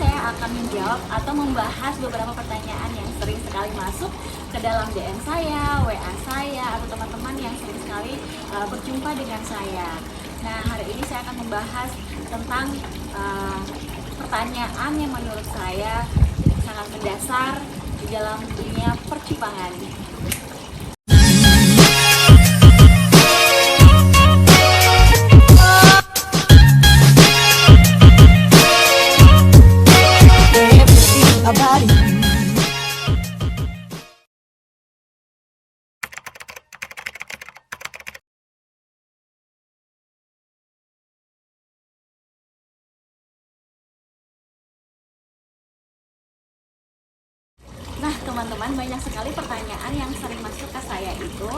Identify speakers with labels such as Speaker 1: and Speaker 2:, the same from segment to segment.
Speaker 1: saya akan menjawab atau membahas beberapa pertanyaan yang sering sekali masuk ke dalam DM saya, WA saya, atau teman-teman yang sering sekali berjumpa dengan saya. Nah, hari ini saya akan membahas tentang pertanyaan yang menurut saya sangat mendasar di dalam dunia percupangan. Nah, teman-teman, banyak sekali pertanyaan yang sering masuk ke saya itu,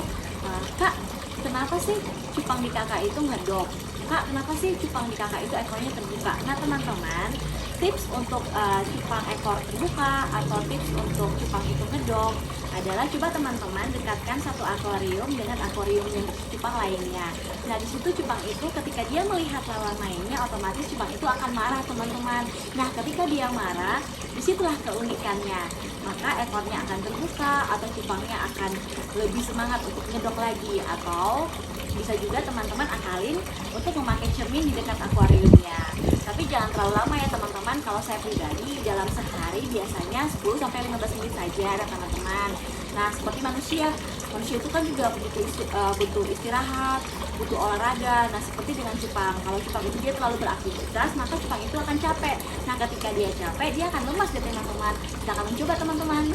Speaker 1: Kak, kenapa sih cupang di kakak itu ngedok? Kak, kenapa sih cupang di kakak itu ekornya terbuka? Nah, teman-teman, tips untuk cupang ekor terbuka atau tips untuk cupang itu ngedok adalah coba teman-teman dekatkan satu akuarium dengan akuarium yang cupang lainnya. Nah, di situ cupang itu ketika dia melihat lawan mainnya, otomatis cupang itu akan marah, teman-teman. Nah, ketika dia marah, disitulah keunikannya. Maka ekornya akan terbuka atau cupangnya akan lebih semangat untuk ngedok lagi, atau bisa juga teman-teman akalin untuk memakai cermin di dekat akuariumnya. Tapi jangan terlalu lama ya teman-teman. Kalau saya pribadi dalam sehari biasanya 10-15 menit saja ya teman-teman. Nah, seperti manusia itu kan juga butuh istirahat, butuh olahraga. Nah, seperti dengan cupang, kalau cupang itu dia terlalu beraktivitas, maka cupang itu akan capek. Nah, ketika dia capek, dia akan lemas deh teman-teman. Kita akan mencoba teman-teman.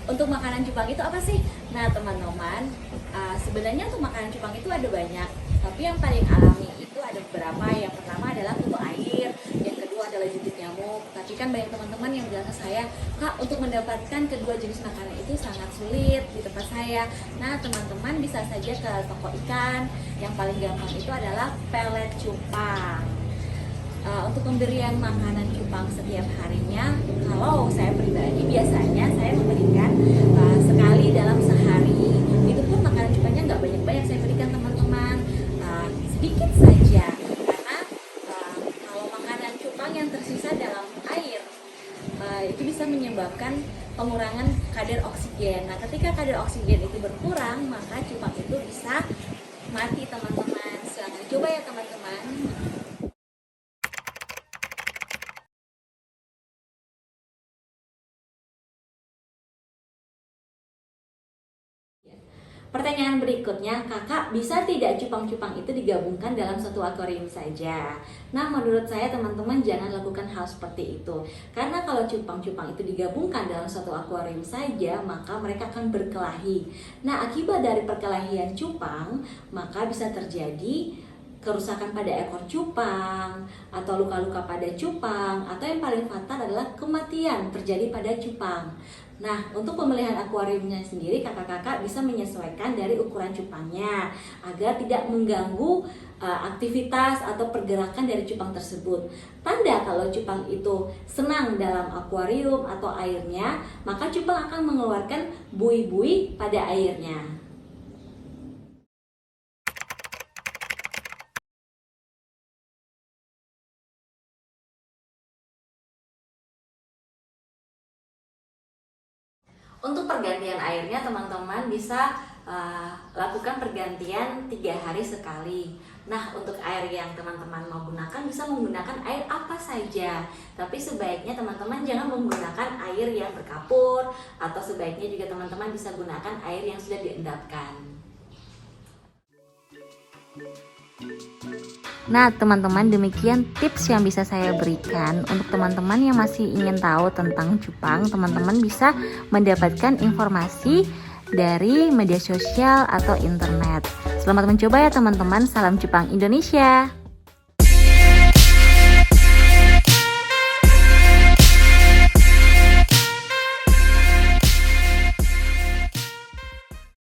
Speaker 1: Untuk makanan cupang itu apa sih? Nah, teman-teman, sebenarnya untuk makanan cupang itu ada banyak, tapi yang paling alami itu ada beberapa. Yang pertama adalah kutu air, yang kedua adalah jungkit nyamuk. Tapi kan banyak teman-teman yang bilang ke saya, Kak, untuk mendapatkan kedua jenis makanan itu sangat sulit di tempat saya. Nah, teman-teman bisa saja ke toko ikan. Yang paling gampang itu adalah pelet cupang. Untuk pemberian makanan cupang setiap harinya, kalau saya pribadi biasanya saya memberikan sekali dalam sehari. Itu pun makanan cupangnya nggak banyak-banyak saya berikan teman-teman, sedikit saja, karena kalau makanan cupang yang tersisa dalam air itu bisa menyebabkan pengurangan kadar oksigen. Nah, ketika kadar oksigen itu berkurang, maka cupang itu bisa mati teman-teman. Silahkan coba ya teman-teman. Pertanyaan berikutnya, kakak bisa tidak cupang-cupang itu digabungkan dalam satu akuarium saja? Nah, menurut saya teman-teman jangan lakukan hal seperti itu. Karena kalau cupang-cupang itu digabungkan dalam satu akuarium saja, maka mereka akan berkelahi. Nah, akibat dari perkelahian cupang, maka bisa terjadi kerusakan pada ekor cupang, atau luka-luka pada cupang, atau yang paling fatal adalah kematian terjadi pada cupang. Nah, untuk pemilihan akuariumnya sendiri, kakak-kakak bisa menyesuaikan dari ukuran cupangnya agar tidak mengganggu aktivitas atau pergerakan dari cupang tersebut. Tanda kalau cupang itu senang dalam akuarium atau airnya, maka cupang akan mengeluarkan buih-buih pada airnya. Untuk pergantian airnya teman-teman bisa lakukan pergantian 3 hari sekali. Nah, untuk air yang teman-teman mau gunakan bisa menggunakan air apa saja. Tapi sebaiknya teman-teman jangan menggunakan air yang berkapur, atau sebaiknya juga teman-teman bisa gunakan air yang sudah diendapkan.
Speaker 2: Nah, teman-teman, demikian tips yang bisa saya berikan. Untuk teman-teman yang masih ingin tahu tentang cupang, teman-teman bisa mendapatkan informasi dari media sosial atau internet. Selamat mencoba ya teman-teman. Salam cupang Indonesia.